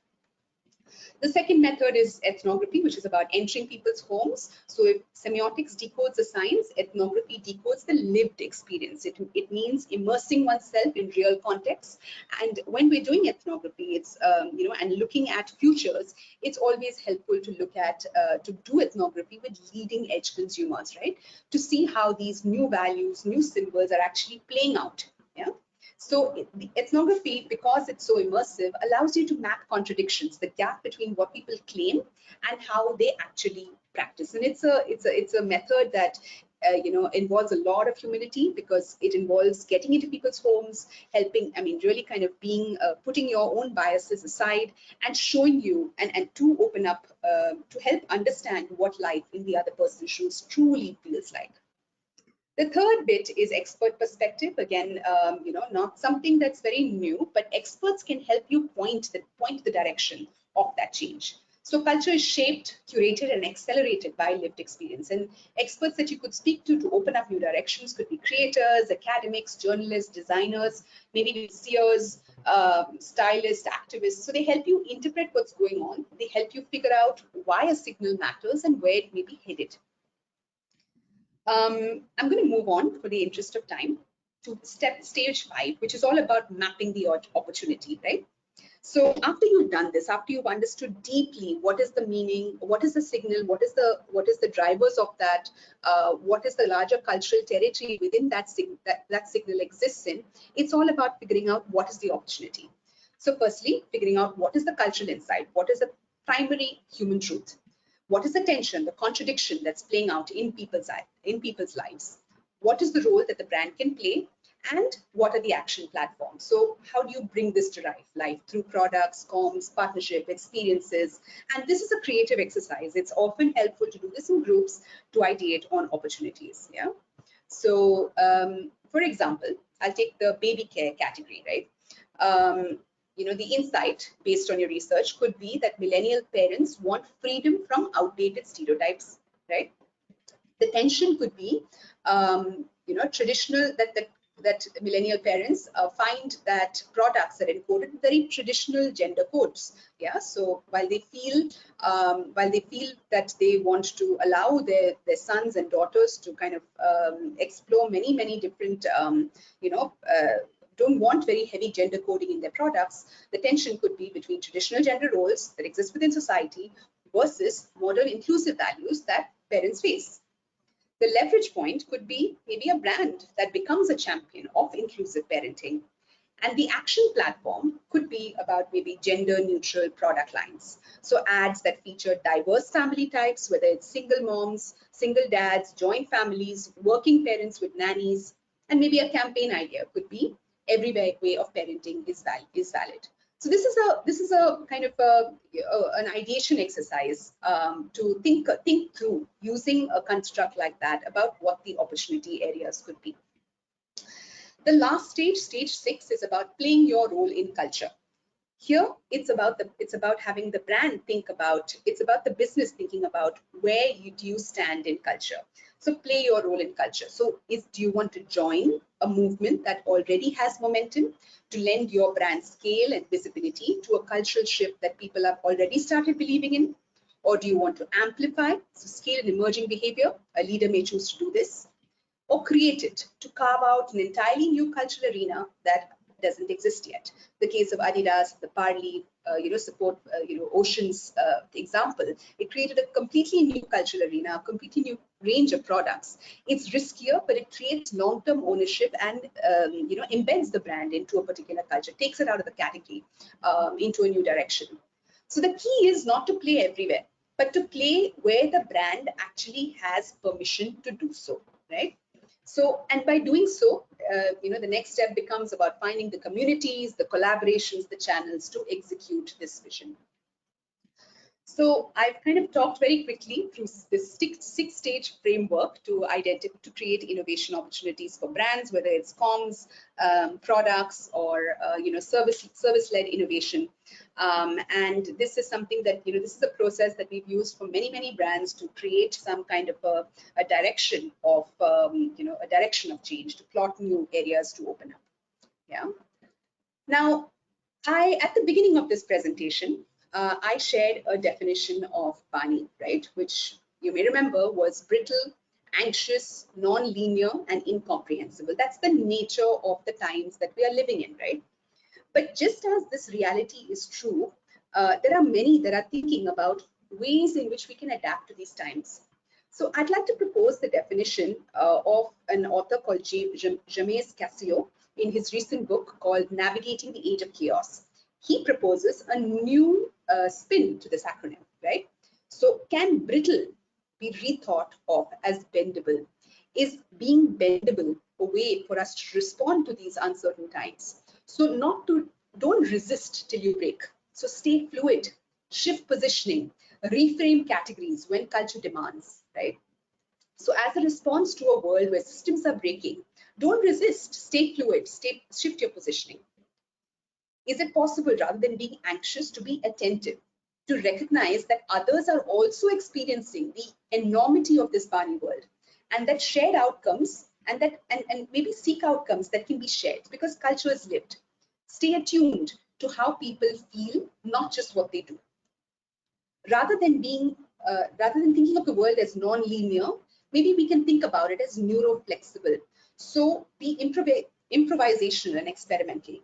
The second method is ethnography, which is about entering people's homes. So if semiotics decodes the science, ethnography decodes the lived experience. It means immersing oneself in real context. And when we're doing ethnography, it's you know, and looking at futures, it's always helpful to look at to do ethnography with leading edge consumers, right? To see how these new values, new symbols are actually playing out. Yeah. So the ethnography, because it's so immersive, allows you to map contradictions, the gap between what people claim and how they actually practice. And it's a method that you know, involves a lot of humility, because it involves getting into people's homes, helping, I mean, really kind of being putting your own biases aside and showing you and to open up to help understand what life in the other person's shoes truly feels like. The third bit is expert perspective. Again, not something that's very new, but experts can help you point the direction of that change. So culture is shaped, curated, and accelerated by lived experience. And experts that you could speak to open up new directions could be creators, academics, journalists, designers, maybe seers, stylists, activists. So they help you interpret what's going on. They help you figure out why a signal matters and where it may be headed. I'm going to move on for the interest of time to stage 5, which is all about mapping the opportunity, right? So after you've done this, after you've understood deeply what is the meaning, what is the signal, what is the drivers of that, what is the larger cultural territory within that signal exists in, it's all about figuring out what is the opportunity. So firstly, figuring out what is the cultural insight, what is the primary human truth. What is the tension, the contradiction that's playing out in people's lives? What is the role that the brand can play? And what are the action platforms? So how do you bring this to life through products, comms, partnership, experiences? And this is a creative exercise. It's often helpful to do this in groups to ideate on opportunities. Yeah. So for example, I'll take the baby care category, right? The insight based on your research could be that millennial parents want freedom from outdated stereotypes, right? The tension could be, traditional, that millennial parents find that products are encoded in very traditional gender codes. Yeah, so while they feel that they want to allow their sons and daughters to kind of explore many different, don't want very heavy gender coding in their products, the tension could be between traditional gender roles that exist within society versus modern inclusive values that parents face. The leverage point could be maybe a brand that becomes a champion of inclusive parenting. And the action platform could be about maybe gender neutral product lines. So ads that feature diverse family types, whether it's single moms, single dads, joint families, working parents with nannies, and maybe a campaign idea could be every way of parenting is valid. So this is a kind of an ideation exercise to think through using a construct like that about what the opportunity areas could be. The last stage 6, is about playing your role in culture. Here, it's about having the brand think about, it's about the business thinking about where do you stand in culture. So play your role in culture. So do you want to join a movement that already has momentum to lend your brand scale and visibility to a cultural shift that people have already started believing in? Or do you want to amplify, so scale an emerging behavior? A leader may choose to do this. Or create it to carve out an entirely new cultural arena that doesn't exist yet. The case of Adidas, the Parley, support, Ocean's example, it created a completely new cultural arena, a completely new range of products. It's riskier, but it creates long-term ownership and embeds the brand into a particular culture, takes it out of the category into a new direction. So the key is not to play everywhere, but to play where the brand actually has permission to do so, right? So, and by doing so, the next step becomes about finding the communities, the collaborations, the channels to execute this vision. So I've kind of talked very quickly through this six-stage framework to create innovation opportunities for brands, whether it's comms, products, or service-led innovation. And this is something that this is a process that we've used for many brands to create some kind of a direction of a direction of change, to plot new areas to open up. Yeah. Now, at the beginning of this presentation, I shared a definition of Bani, right, which you may remember was brittle, anxious, non-linear, and incomprehensible. That's the nature of the times that we are living in, right? But just as this reality is true, there are many that are thinking about ways in which we can adapt to these times. So I'd like to propose the definition of an author called James Cassio in his recent book called Navigating the Age of Chaos. He proposes a new spin to this acronym, right? So can brittle be rethought of as bendable? Is being bendable a way for us to respond to these uncertain times? So don't resist till you break. So stay fluid, shift positioning, reframe categories when culture demands, right? So as a response to a world where systems are breaking, don't resist, stay fluid, shift your positioning. Is it possible, rather than being anxious, to be attentive, to recognize that others are also experiencing the enormity of this Bani world, and that shared outcomes and maybe seek outcomes that can be shared because culture is lived. Stay attuned to how people feel, not just what they do. Rather than thinking of the world as non-linear, maybe we can think about it as neuroflexible. So be improvisational and experimental.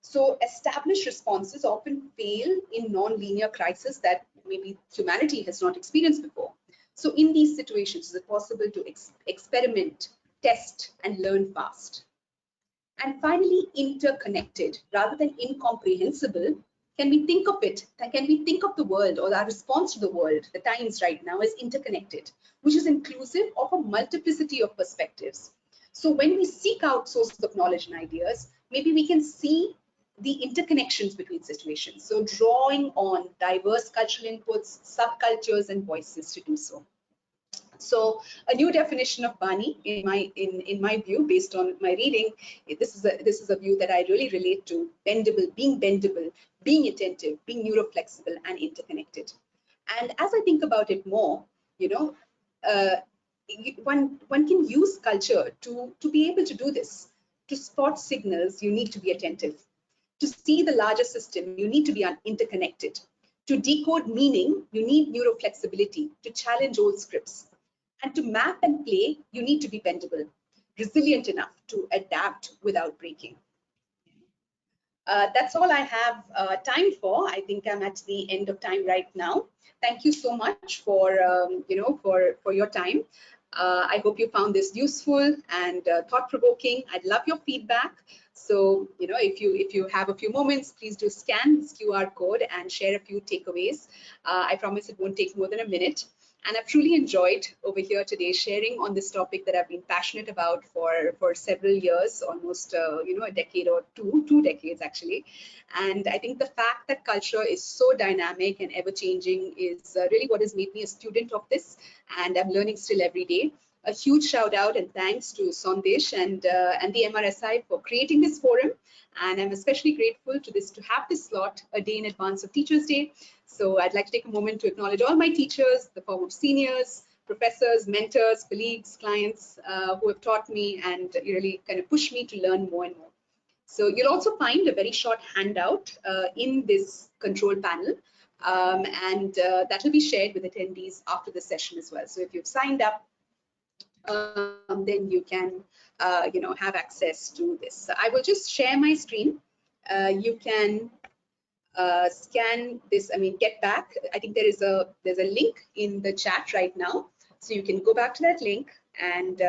So established responses often fail in non-linear crises that maybe humanity has not experienced before. So in these situations, is it possible to experiment, test, and learn fast? And finally, interconnected rather than incomprehensible. Can we think of it? Can we think of the world or our response to the world, the times right now, as interconnected, which is inclusive of a multiplicity of perspectives? So when we seek out sources of knowledge and ideas, maybe we can see the interconnections between situations. So drawing on diverse cultural inputs, subcultures, and voices to do so. So a new definition of Bani, in my view, based on my reading, this is a view that I really relate to: bendable, being attentive, being neuroflexible, and interconnected. And as I think about it more, uh, one can use culture to be able to do this. To spot signals, you need to be attentive. To see the larger system, you need to be interconnected. To decode meaning, you need neuroflexibility. To challenge old scripts, and to map and play, you need to be bendable, resilient enough to adapt without breaking. That's all I have time for. I think I'm at the end of time right now. Thank you so much for for your time. I hope you found this useful and thought-provoking. I'd love your feedback. So if you have a few moments, please do scan this QR code and share a few takeaways. I promise it won't take more than a minute. And I've truly enjoyed over here today sharing on this topic that I've been passionate about for several years, almost a decade or two decades actually. And I think the fact that culture is so dynamic and ever changing is really what has made me a student of this, and I'm learning still every day. A huge shout out and thanks to Sandesh and the MRSI for creating this forum. And I'm especially grateful to have this slot a day in advance of Teachers' Day. So I'd like to take a moment to acknowledge all my teachers, the former seniors, professors, mentors, colleagues, clients who have taught me and really kind of pushed me to learn more and more. So you'll also find a very short handout in this control panel, and that will be shared with attendees after the session as well. So if you've signed up, then you can have access to this. So I will just share my screen. You can scan this, get back. I think there's a link in the chat right now, so you can go back to that link. And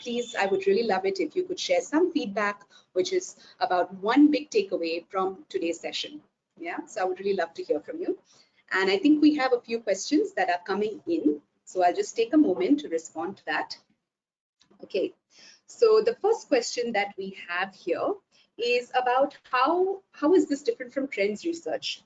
please, I would really love it if you could share some feedback, which is about one big takeaway from today's session. Yeah, so I would really love to hear from you. And I think we have a few questions that are coming in, so I'll just take a moment to respond to that. Okay, so the first question that we have here is about how is this different from trends research?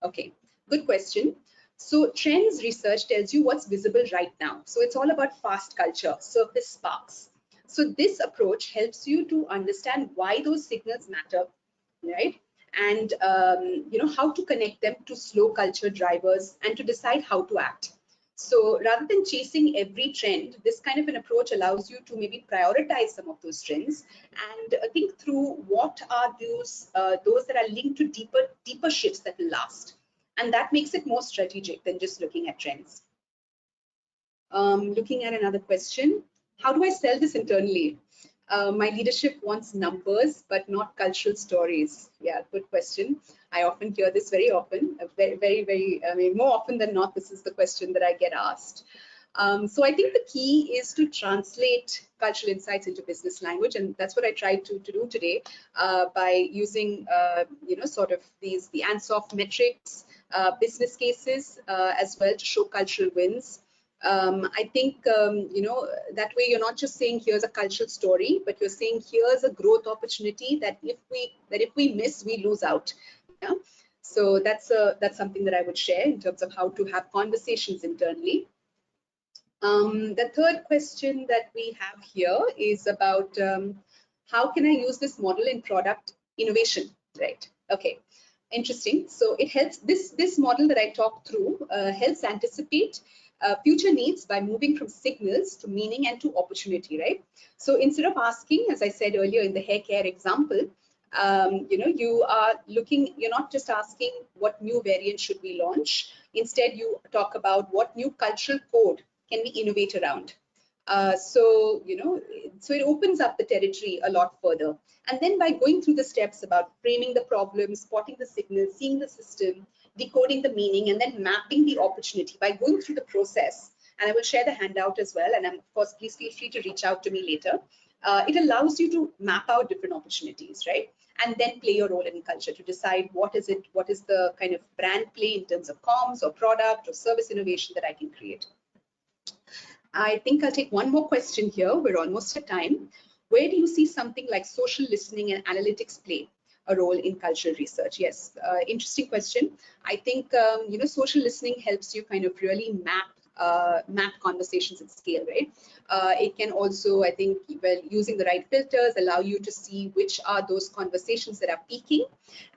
Okay, good question. So trends research tells you what's visible right now. So it's all about fast culture, surface sparks. So this approach helps you to understand why those signals matter, right? And how to connect them to slow culture drivers and to decide how to act. So rather than chasing every trend, this kind of an approach allows you to maybe prioritize some of those trends and think through what are those that are linked to deeper shifts that will last. And that makes it more strategic than just looking at trends. Looking at another question, how do I sell this internally? My leadership wants numbers, but not cultural stories. Yeah, good question. I often hear this very often, more often than not, this is the question that I get asked. So I think the key is to translate cultural insights into business language, and that's what I tried to do today by using, sort of the Ansoff metrics, business cases, as well to show cultural wins. I think that way you're not just saying here's a cultural story, but you're saying here's a growth opportunity that if we miss, we lose out. Yeah. So that's something that I would share in terms of how to have conversations internally. The third question that we have here is about how can I use this model in product innovation, right? Okay, interesting. So it helps, this model that I talked through helps anticipate future needs by moving from signals to meaning and to opportunity, right? So instead of asking, as I said earlier in the hair care example, you're not just asking what new variant should we launch. Instead, you talk about what new cultural code can we innovate around. So it opens up the territory a lot further. And then by going through the steps about framing the problem, spotting the signal, seeing the system, decoding the meaning, and then mapping the opportunity, by going through the process, and I will share the handout as well, and of course, please feel free to reach out to me later. It allows you to map out different opportunities, right? And then play your role in culture to decide what is the kind of brand play in terms of comms or product or service innovation that I can create. I think I'll take one more question here. We're almost at time. Where do you see something like social listening and analytics play a role in cultural research? Yes, interesting question. I think social listening helps you kind of really map conversations at scale, right? It can also, I think, well, using the right filters, allow you to see which are those conversations that are peaking.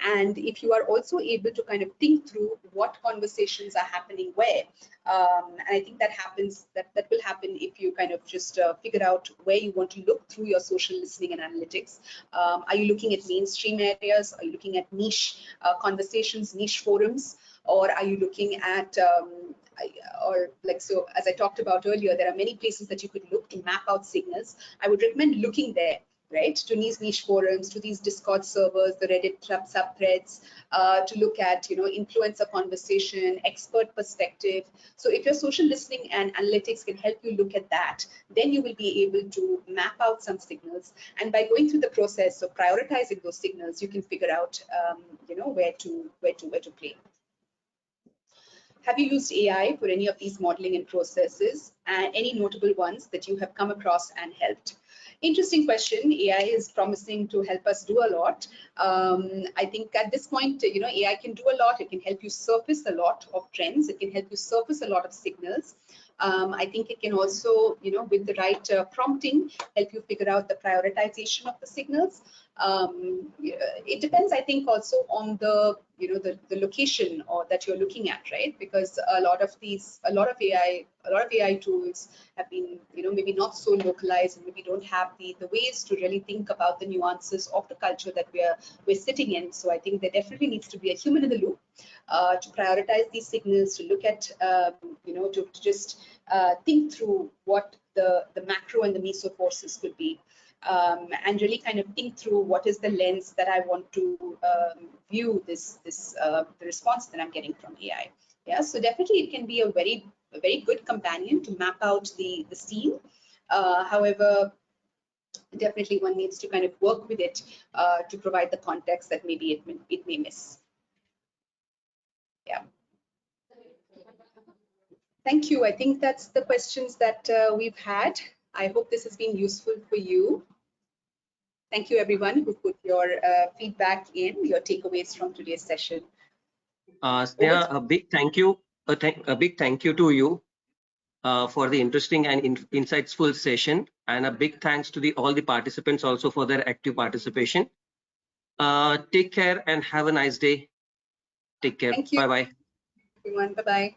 And if you are also able to kind of think through what conversations are happening where, and I think that will happen if you kind of just figure out where you want to look through your social listening and analytics. Are you looking at mainstream areas? Are you looking at niche conversations, niche forums? Or are you looking at so as I talked about earlier, there are many places that you could look to map out signals. I would recommend looking there, right, to these niche forums, to these Discord servers, the Reddit subthreads, to look at influencer conversation, expert perspective. So if your social listening and analytics can help you look at that, then you will be able to map out some signals. And by going through the process of prioritizing those signals, you can figure out where to play. Have you used AI for any of these modeling and processes, and any notable ones that you have come across and helped? Interesting question. AI is promising to help us do a lot. I think at this point, AI can do a lot. It can help you surface a lot of trends. It can help you surface a lot of signals. I think it can also, with the right prompting, help you figure out the prioritization of the signals. It depends, I think, also on the location or that you're looking at, right? Because a lot of AI tools have been, maybe not so localized, and maybe don't have the ways to really think about the nuances of the culture that we're sitting in. So I think there definitely needs to be a human in the loop to prioritize these signals, to look at, to just think through what the macro and the meso forces could be. And really kind of think through what is the lens that I want to view the response that I'm getting from AI. Yeah, so definitely it can be a very good companion to map out the scene. However, definitely one needs to kind of work with it to provide the context that maybe it may miss. Yeah. Thank you. I think that's the questions that we've had. I hope this has been useful for you. Thank you, everyone who put your feedback in, your takeaways from today's session. Sneha, a big thank you. A big thank you to you for the interesting and insightful session, and a big thanks to all the participants also for their active participation. Take care and have a nice day. Take care. Thank you. Bye-bye. Everyone, bye-bye.